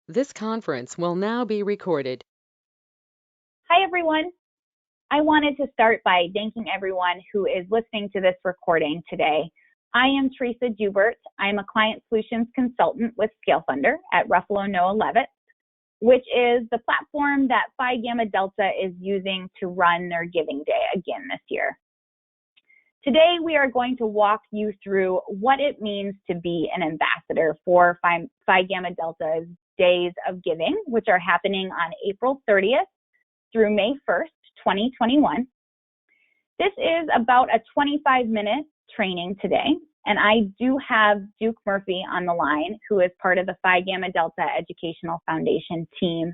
This conference will now be recorded. Hi, everyone. I wanted to start by thanking everyone who is listening to this recording today. I am Teresa Jubert. I'm a client solutions consultant with Scalefunder at Ruffalo Noah Levitt, which is the platform that Phi Gamma Delta is using to run their Giving Day again this year. Today, we are going to walk you through what it means to be an ambassador for Phi Gamma Delta's Days of Giving, which are happening on April 30th through May 1st, 2021. This is about a 25-minute training today, and I do have Duke Murphy on the line, who is part of the Phi Gamma Delta Educational Foundation team.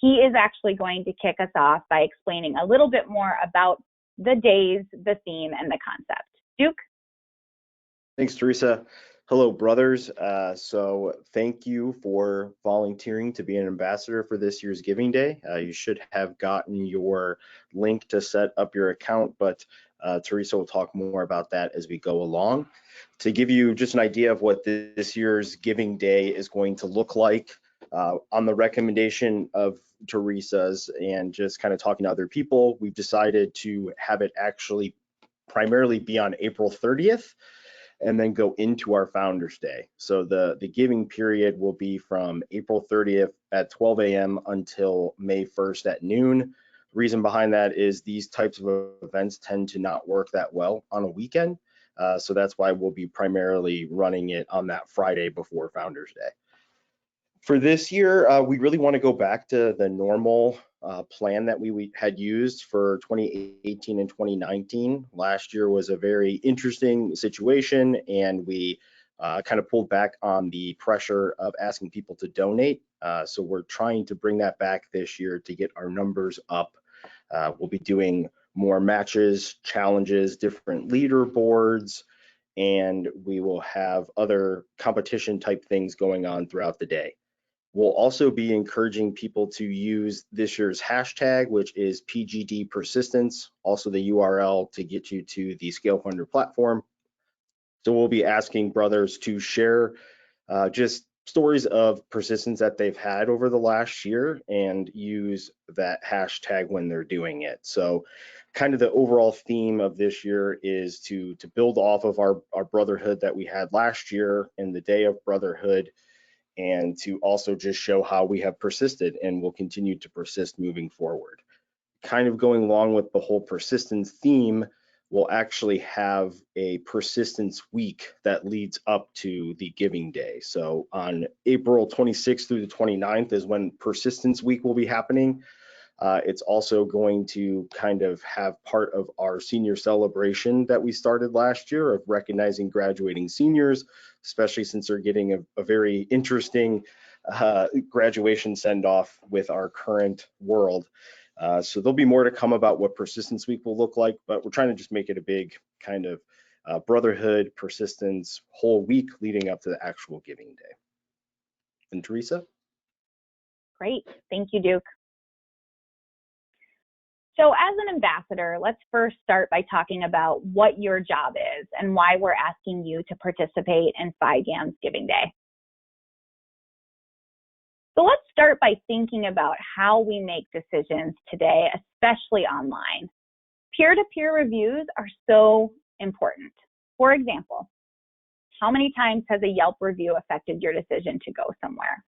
He is actually going to kick us off by explaining a little bit more about the days, the theme, and the concept. Duke? Thanks, Teresa. Hello, brothers. So thank you for volunteering to be an ambassador for this year's Giving Day. You should have gotten your link to set up your account, but Teresa will talk more about that as we go along. To give you just an idea of what this year's Giving Day is going to look like, on the recommendation of Teresa's and just kind of talking to other people, we've decided to have it actually primarily be on April 30th and then go into our Founders Day. So the giving period will be from April 30th at 12 a.m. until May 1st at noon. The reason behind that is these types of events tend to not work that well on a weekend. So that's why we'll be primarily running it on that Friday before Founders Day. For this year, we really want to go back to the normal plan that we had used for 2018 and 2019. Last year was a very interesting situation, and we kind of pulled back on the pressure of asking people to donate. So we're trying to bring that back this year to get our numbers up. We'll be doing more matches, challenges, different leaderboards, and we will have other competition type things going on throughout the day. We'll also be encouraging people to use this year's hashtag, which is PGD Persistence, also the URL to get you to the Scalefunder platform. So we'll be asking brothers to share just stories of persistence that they've had over the last year and use that hashtag when they're doing it. So kind of the overall theme of this year is to build off of our brotherhood that we had last year and the Day of Brotherhood, and to also just show how we have persisted and will continue to persist moving forward. Kind of going along with the whole persistence theme, we'll actually have a persistence week that leads up to the Giving Day. So on April 26th through the 29th is when Persistence Week will be happening. It's also going to kind of have part of our senior celebration that we started last year of recognizing graduating seniors, especially since they're getting a very interesting graduation send-off with our current world. So there'll be more to come about what Persistence Week will look like, but we're trying to just make it a big kind of brotherhood, persistence, whole week leading up to the actual Giving Day. And Teresa? Great. Thank you, Duke. So as an ambassador, let's first start by talking about what your job is and why we're asking you to participate in Phi Gam's Giving Day. So let's start by thinking about how we make decisions today, especially online. Peer-to-peer reviews are so important. For example, how many times has a Yelp review affected your decision to go somewhere?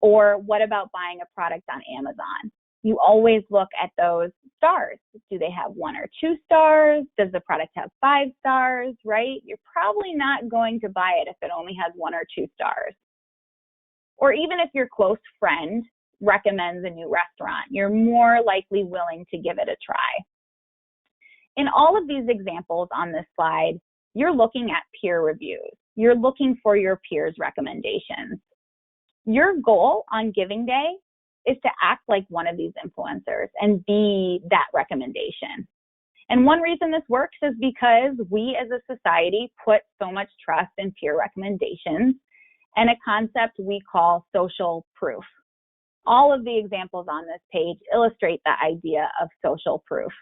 Or what about buying a product on Amazon? You always look at those stars. Do they have 1 or 2 stars? Does the product have 5 stars, right? You're probably not going to buy it if it only has 1 or 2 stars. Or even if your close friend recommends a new restaurant, you're more likely willing to give it a try. In all of these examples on this slide, you're looking at peer reviews. You're looking for your peers' recommendations. Your goal on Giving Day is to act like one of these influencers and be that recommendation. And one reason this works is because we as a society put so much trust in peer recommendations and a concept we call social proof. All of the examples on this page illustrate the idea of social proof.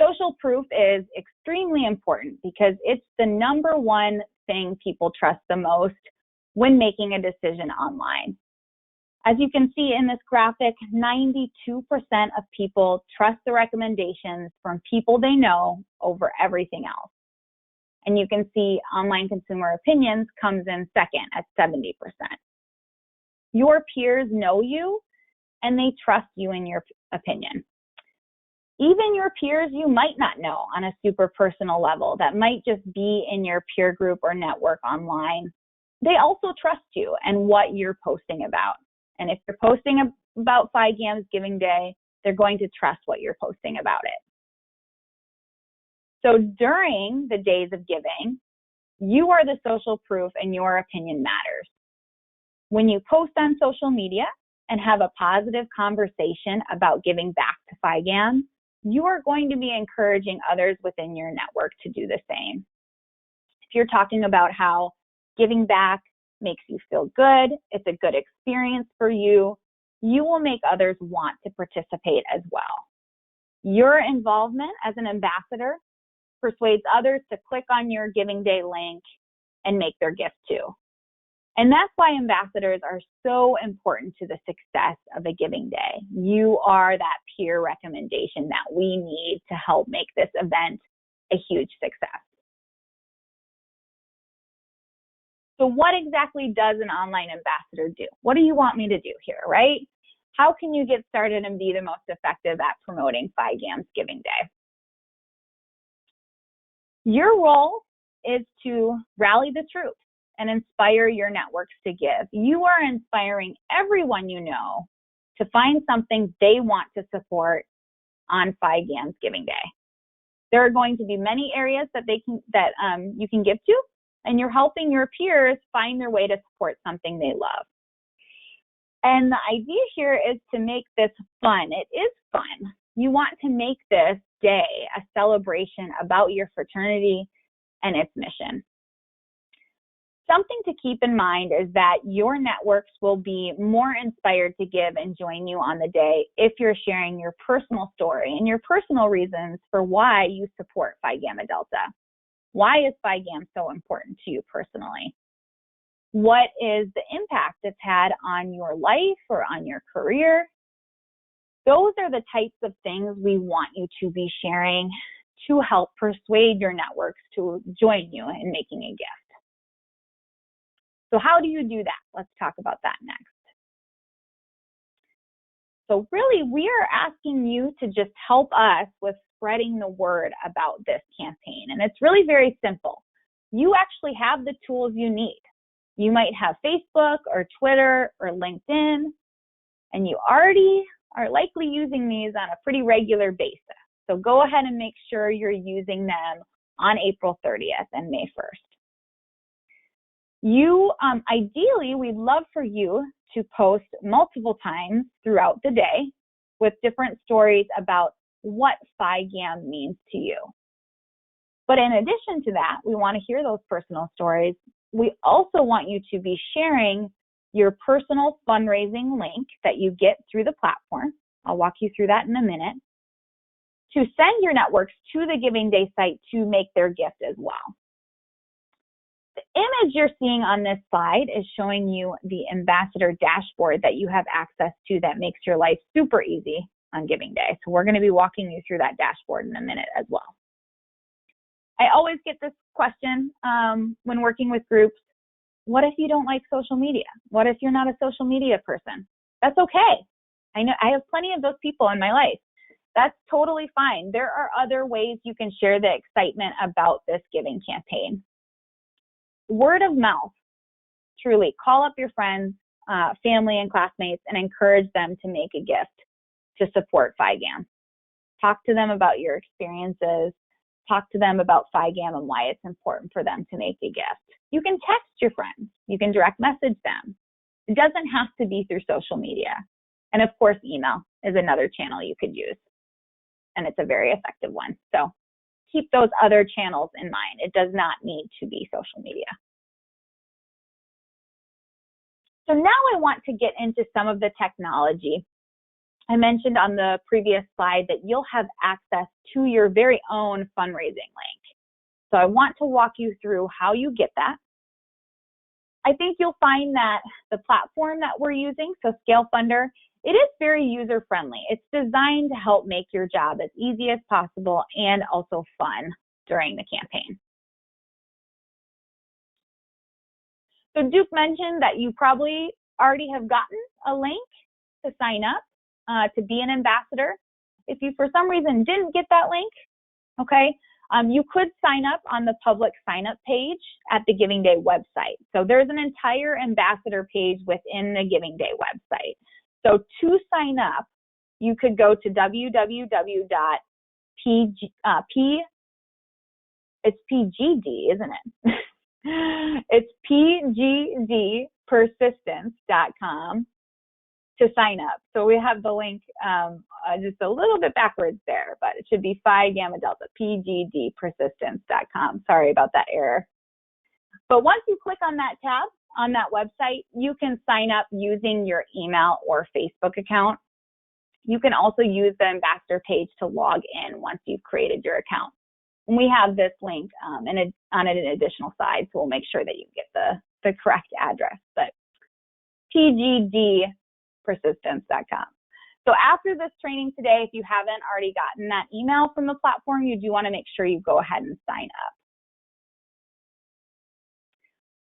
Social proof is extremely important because it's the #1 thing people trust the most when making a decision online. As you can see in this graphic, 92% of people trust the recommendations from people they know over everything else. And you can see online consumer opinions comes in second at 70%. Your peers know you and they trust you in your opinion. Even your peers you might not know on a super personal level that might just be in your peer group or network online, they also trust you and what you're posting about. And if you're posting about Phi Gam's Giving Day, they're going to trust what you're posting about it. So during the days of giving, you are the social proof and your opinion matters. When you post on social media and have a positive conversation about giving back to Phi Gam, you are going to be encouraging others within your network to do the same. If you're talking about how giving back makes you feel good, it's a good experience for you, you will make others want to participate as well. Your involvement as an ambassador persuades others to click on your Giving Day link and make their gift too. And that's why ambassadors are so important to the success of a Giving Day. You are that peer recommendation that we need to help make this event a huge success. So what exactly does an online ambassador do? What do you want me to do here, right? How can you get started and be the most effective at promoting Phi Gam's Giving Day? Your role is to rally the troops and inspire your networks to give. You are inspiring everyone you know to find something they want to support on Phi Gam's Giving Day. There are going to be many areas that you can give to, and you're helping your peers find their way to support something they love. And the idea here is to make this fun. It is fun. You want to make this day a celebration about your fraternity and its mission. Something to keep in mind is that your networks will be more inspired to give and join you on the day if you're sharing your personal story and your personal reasons for why you support Phi Gamma Delta. Why is Phi Gam so important to you personally? What is the impact it's had on your life or on your career? Those are the types of things we want you to be sharing to help persuade your networks to join you in making a gift. So how do you do that? Let's talk about that next. So really, we are asking you to just help us with spreading the word about this campaign. And it's really very simple. You actually have the tools you need. You might have Facebook or Twitter or LinkedIn, and you already are likely using these on a pretty regular basis. So go ahead and make sure you're using them on April 30th and May 1st. Ideally, we'd love for you to post multiple times throughout the day with different stories about what Phi Gam means to you. But in addition to that, we want to hear those personal stories. We also want you to be sharing your personal fundraising link that you get through the platform. I'll walk you through that in a minute. To send your networks to the Giving Day site to make their gift as well. The image you're seeing on this slide is showing you the ambassador dashboard that you have access to that makes your life super easy on Giving Day. So we're going to be walking you through that dashboard in a minute as well. I always get this question when working with groups. What if you don't like social media? What if you're not a social media person? That's okay. I know I have plenty of those people in my life. That's totally fine. There are other ways you can share the excitement about this giving campaign. Word of mouth, truly. Call up your friends, family, and classmates and encourage them to make a gift to support Phi Gam. Talk to them about your experiences. Talk to them about Phi Gam and why it's important for them to make a gift. You can text your friends. You can direct message them. It doesn't have to be through social media. And of course, email is another channel you could use. And it's a very effective one. So keep those other channels in mind. It does not need to be social media. So now I want to get into some of the technology. I mentioned on the previous slide that you'll have access to your very own fundraising link. So I want to walk you through how you get that, I think you'll find that the platform that we're using, so Scalefunder, it is very user-friendly. It's designed to help make your job as easy as possible and also fun during the campaign. So Duke mentioned that you probably already have gotten a link to sign up to be an ambassador. If you for some reason didn't get that link, okay, you could sign up on the public sign up page at the Giving Day website. So there's an entire ambassador page within the Giving Day website. So to sign up, you could go to it's PGD, isn't it? It's pgdpersistence.com to sign up. So we have the link just a little bit backwards there, but it should be Phi Gamma Delta, pgdpersistence.com. Sorry about that error. But once you click on that tab on that website, you can sign up using your email or Facebook account. You can also use the ambassador page to log in once you've created your account. And we have this link on an additional side, so we'll make sure that you get the correct address, but pgdpersistence.com. So after this training today, if you haven't already gotten that email from the platform, you do want to make sure you go ahead and sign up.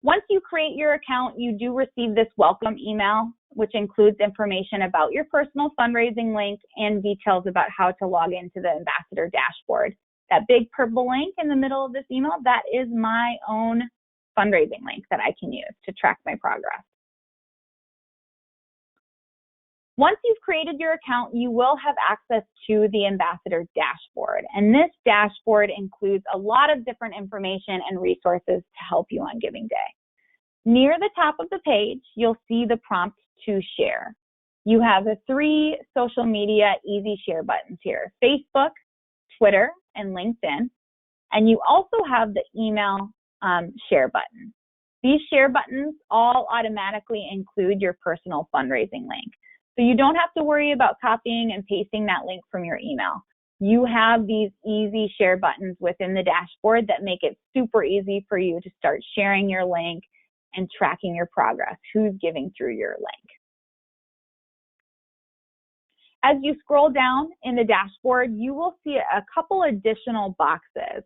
Once you create your account, you do receive this welcome email, which includes information about your personal fundraising link and details about how to log into the ambassador dashboard. That big purple link in the middle of this email, that is my own fundraising link that I can use to track my progress. Once you've created your account, you will have access to the ambassador dashboard. And this dashboard includes a lot of different information and resources to help you on Giving Day. Near the top of the page, you'll see the prompt to share. You have the 3 social media easy share buttons here: Facebook, Twitter, and LinkedIn. And you also have the email share button. These share buttons all automatically include your personal fundraising link. So you don't have to worry about copying and pasting that link from your email. You have these easy share buttons within the dashboard that make it super easy for you to start sharing your link and tracking your progress, who's giving through your link. As you scroll down in the dashboard, you will see a couple additional boxes.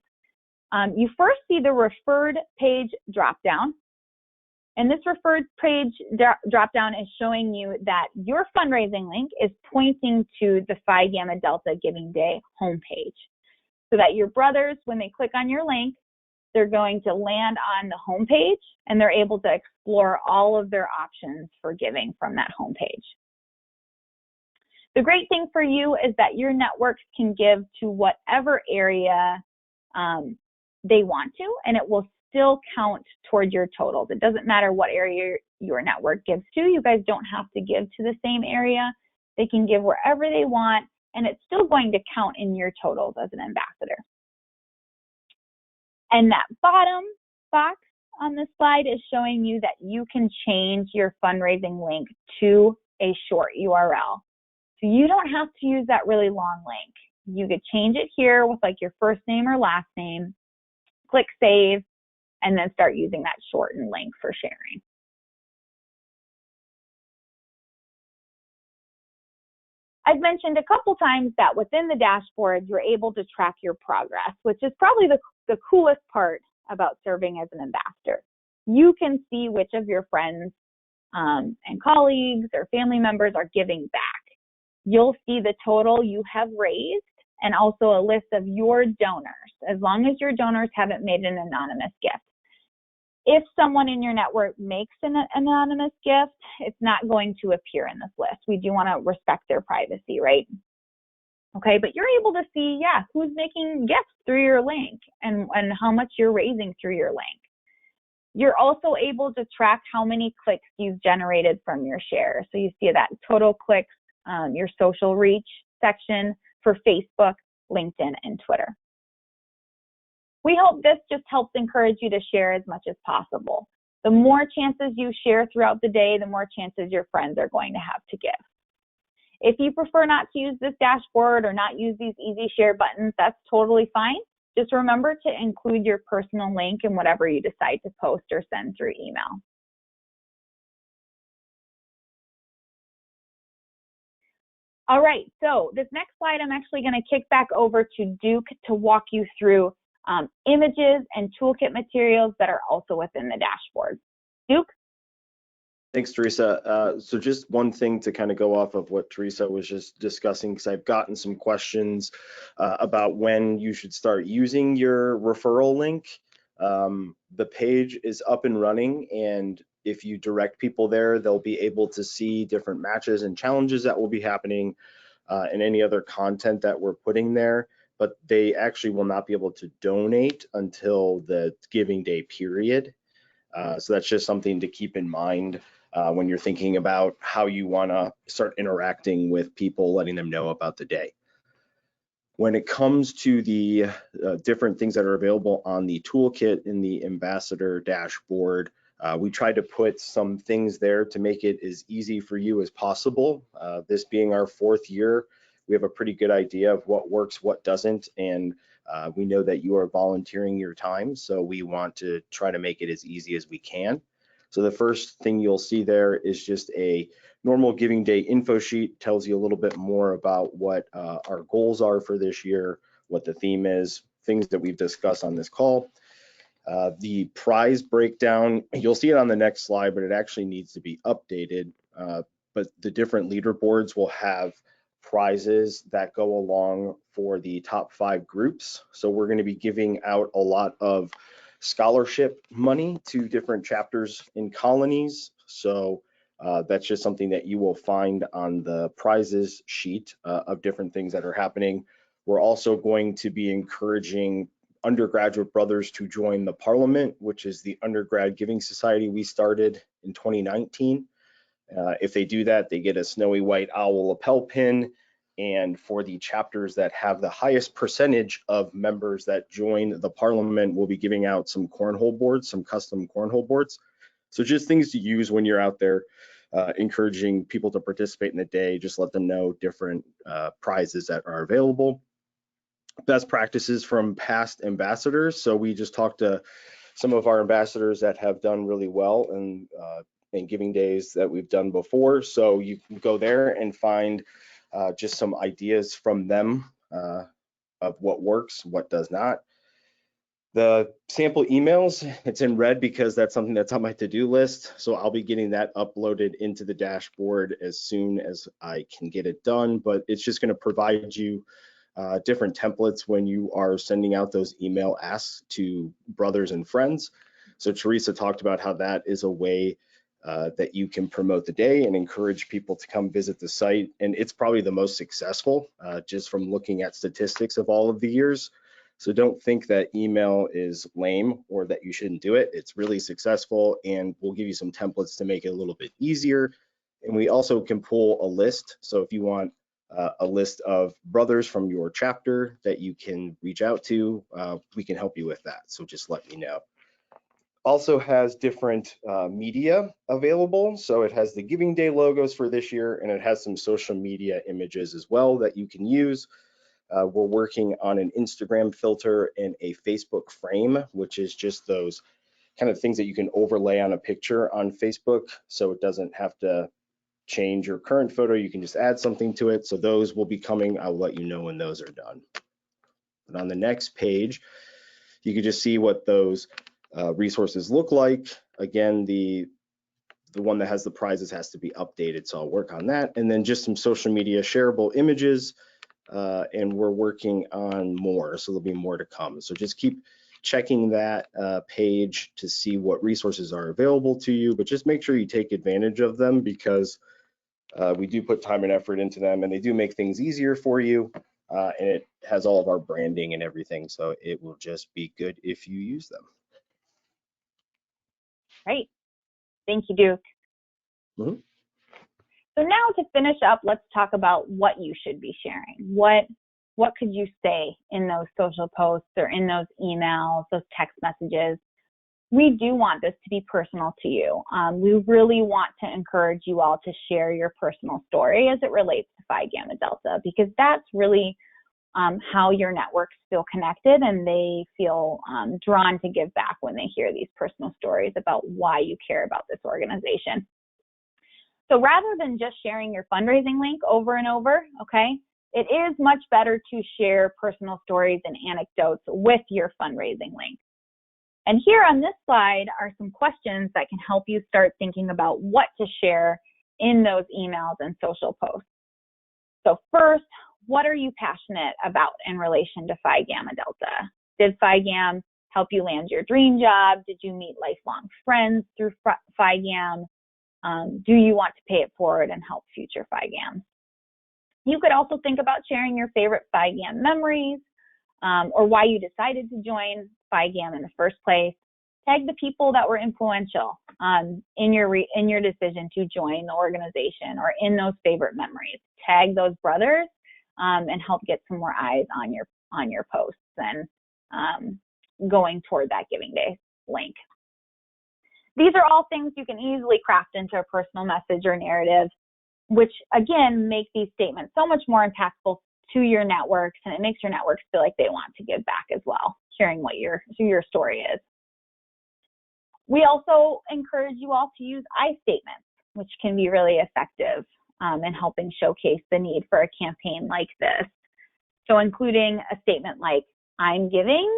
You first see the referred page dropdown. And this referred page dropdown is showing you that your fundraising link is pointing to the Phi Gamma Delta Giving Day homepage, so that your brothers, when they click on your link, they're going to land on the homepage and they're able to explore all of their options for giving from that homepage. The great thing for you is that your networks can give to whatever area they want to, and it will still count toward your totals. It doesn't matter what area your network gives to. You guys don't have to give to the same area. They can give wherever they want, and it's still going to count in your totals as an ambassador. And that bottom box on this slide is showing you that you can change your fundraising link to a short URL. So you don't have to use that really long link. You could change it here with like your first name or last name, click save, and then start using that shortened link for sharing. I've mentioned a couple times that within the dashboard, you're able to track your progress, which is probably the coolest part about serving as an ambassador. You can see which of your friends and colleagues or family members are giving back. You'll see the total you have raised and also a list of your donors, as long as your donors haven't made an anonymous gift. If someone in your network makes an anonymous gift, it's not going to appear in this list. We do want to respect their privacy, right? Okay, but you're able to see, yeah, who's making gifts through your link and how much you're raising through your link. You're also able to track how many clicks you've generated from your share. So you see that total clicks, your social reach section for Facebook, LinkedIn, and Twitter. We hope this just helps encourage you to share as much as possible. The more chances you share throughout the day, the more chances your friends are going to have to give. If you prefer not to use this dashboard or not use these easy share buttons, that's totally fine. Just remember to include your personal link in whatever you decide to post or send through email. All right, so this next slide, I'm actually going to kick back over to Duke to walk you through images and toolkit materials that are also within the dashboard. Duke? Thanks, Teresa. So just one thing to kind of go off of what Teresa was just discussing, because I've gotten some questions about when you should start using your referral link. The page is up and running, and if you direct people there, they'll be able to see different matches and challenges that will be happening and any other content that we're putting there. But they actually will not be able to donate until the giving day period. So that's just something to keep in mind when you're thinking about how you want to start interacting with people, letting them know about the day. When it comes to the different things that are available on the toolkit in the ambassador dashboard, we tried to put some things there to make it as easy for you as possible. This being our 4th year, we have a pretty good idea of what works, what doesn't, and we know that you are volunteering your time, so we want to try to make it as easy as we can. So the first thing you'll see there is just a normal giving day info sheet. Tells you a little bit more about what our goals are for this year, what the theme is, things that we've discussed on this call. The prize breakdown, you'll see it on the next slide, but it actually needs to be updated. But the different leaderboards will have prizes that go along for the top 5 groups. So we're going to be giving out a lot of scholarship money to different chapters in colonies. So that's just something that you will find on the prizes sheet of different things that are happening. We're also going to be encouraging undergraduate brothers to join the Parliament, which is the undergrad giving society we started in 2019. If they do that, they get a snowy white owl lapel pin. And for the chapters that have the highest percentage of members that join the Parliament, we'll be giving out some cornhole boards, some custom cornhole boards. So just things to use when you're out there, encouraging people to participate in the day. Just let them know different prizes that are available. Best practices from past ambassadors. So we just talked to some of our ambassadors that have done really well in giving days that we've done before. So you can go there and find just some ideas from them of what works, what does not. The sample emails, it's in red because that's something that's on my to-do list. So I'll be getting that uploaded into the dashboard as soon as I can get it done. But it's just going to provide you different templates when you are sending out those email asks to brothers and friends. So Teresa talked about how that is a way that you can promote the day and encourage people to come visit the site. And it's probably the most successful just from looking at statistics of all of the years. So don't think that email is lame or that you shouldn't do it. It's really successful, and we'll give you some templates to make it a little bit easier. And we also can pull a list. So if you want a list of brothers from your chapter that you can reach out to, we can help you with that. So just let me know. Also has different media available. So it has the Giving Day logos for this year, and it has some social media images as well that you can use. We're working on an Instagram filter and a Facebook frame, which is just those kind of things that you can overlay on a picture on Facebook, so it doesn't have to change your current photo. You can just add something to it. So those will be coming. I'll let you know when those are done. And on the next page, you can just see what those resources look like. Again, the one that has the prizes has to be updated, so I'll work on that. And then just some social media shareable images, and we're working on more, so there'll be more to come. So just keep checking that page to see what resources are available to you, but just make sure you take advantage of them, because we do put time and effort into them, and they do make things easier for you, and it has all of our branding and everything, so it will just be good if you use them. Great. Thank you, Duke. Mm-hmm. So now to finish up, let's talk about what you should be sharing. What could you say in those social posts or in those emails, those text messages? We do want this to be personal to you. We really want to encourage you all to share your personal story as it relates to Phi Gamma Delta, because that's really how your networks feel connected, and they feel drawn to give back when they hear these personal stories about why you care about this organization. So rather than just sharing your fundraising link over and over, okay, it is much better to share personal stories and anecdotes with your fundraising link. And here on this slide are some questions that can help you start thinking about what to share in those emails and social posts. So first, what are you passionate about in relation to Phi Gamma Delta? Did Phi Gam help you land your dream job? Did you meet lifelong friends through Phi Gam? Do you want to pay it forward and help future Phi Gams? You could also think about sharing your favorite Phi Gam memories, or why you decided to join Phi Gam in the first place. Tag the people that were influential in your decision to join the organization, or in those favorite memories. Tag those brothers and help get some more eyes on your posts and going toward that Giving Day link. These are all things you can easily craft into a personal message or narrative, which again make these statements so much more impactful to your networks, and it makes your networks feel like they want to give back as well, sharing what your story is. We also encourage you all to use I statements, which can be really effective in helping showcase the need for a campaign like this. So including a statement like, I'm giving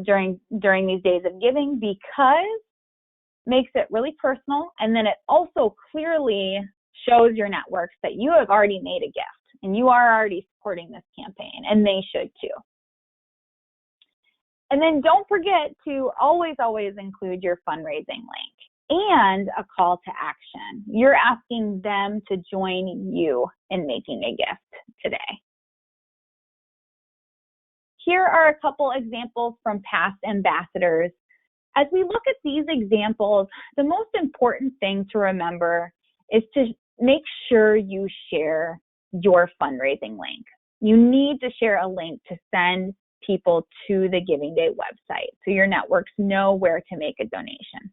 during these days of giving because, makes it really personal, and then it also clearly shows your networks that you have already made a gift and you are already supporting this campaign, and they should too. And then don't forget to always include your fundraising link and a call to action. You're asking them to join you in making a gift today. Here are a couple examples from past ambassadors. As we look at these examples, the most important thing to remember is to make sure you share your fundraising link. You need to share a link to send people to the Giving Day website so your networks know where to make a donation.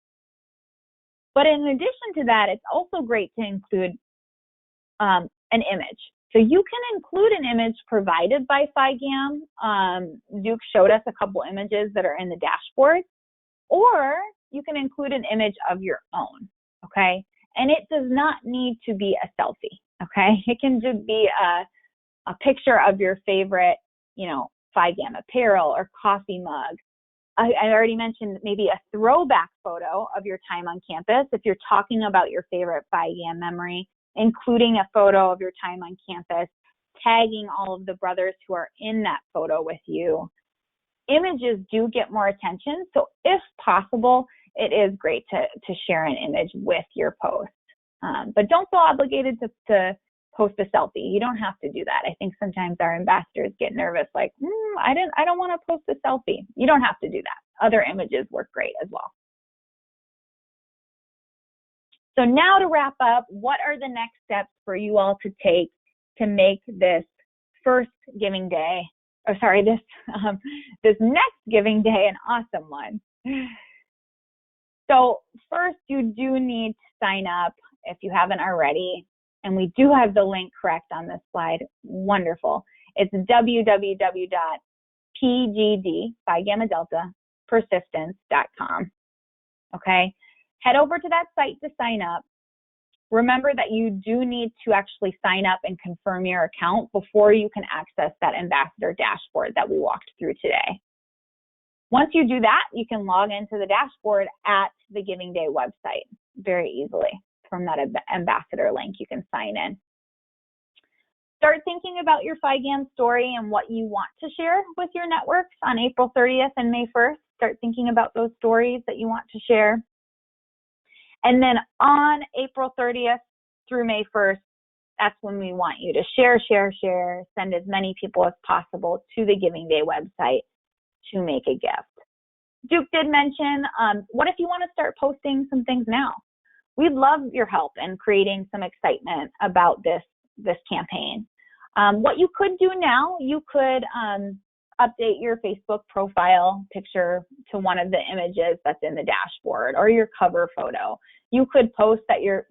But in addition to that, it's also great to include an image. So you can include an image provided by Phi Gam. Duke showed us a couple images that are in the dashboard. Or you can include an image of your own, okay? And it does not need to be a selfie, okay? It can just be a picture of your favorite, Phi Gam apparel or coffee mug. I already mentioned maybe a throwback photo of your time on campus. If you're talking about your favorite Phi Gam memory, including a photo of your time on campus, tagging all of the brothers who are in that photo with you. Images do get more attention, so if possible, it is great to share an image with your post. But don't feel obligated to post a selfie. You don't have to do that. I think sometimes our ambassadors get nervous, like, I don't want to post a selfie. You don't have to do that. Other images work great as well. So now to wrap up, what are the next steps for you all to take to make this first Giving Day, this next Giving Day an awesome one? So first, you do need to sign up if you haven't already, and we do have the link correct on this slide. Wonderful. It's www.pgd.persistence.com. Okay, head over to that site to sign up. Remember that you do need to actually sign up and confirm your account before you can access that ambassador dashboard that we walked through today. Once you do that, you can log into the dashboard at the Giving Day website very easily. From that ambassador link, you can sign in. Start thinking about your Phi Gam story and what you want to share with your networks on April 30th and May 1st. Start thinking about those stories that you want to share. And then on April 30th through May 1st, that's when we want you to share, send as many people as possible to the Giving Day website to make a gift. Duke did mention, what if you want to start posting some things now? We'd love your help in creating some excitement about this campaign. What you could do now, you could update your Facebook profile picture to one of the images that's in the dashboard or your cover photo. You could post that you're,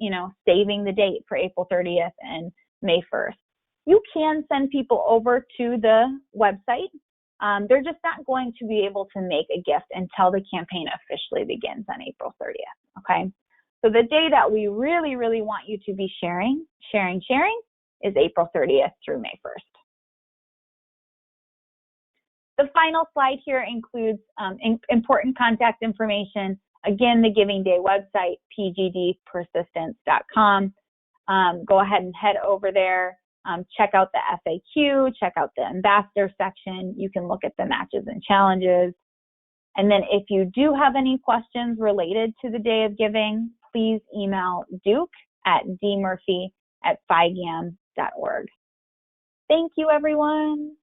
saving the date for April 30th and May 1st. You can send people over to the website. They're just not going to be able to make a gift until the campaign officially begins on April 30th, okay? So the day that we really, really want you to be sharing is April 30th through May 1st. The final slide here includes important contact information. Again, the Giving Day website, pgdpersistence.com. Go ahead and head over there. Check out the FAQ, check out the ambassador section. You can look at the matches and challenges. And then if you do have any questions related to the Day of Giving, please email Duke at dmurphy@phigam.org. Thank you, everyone.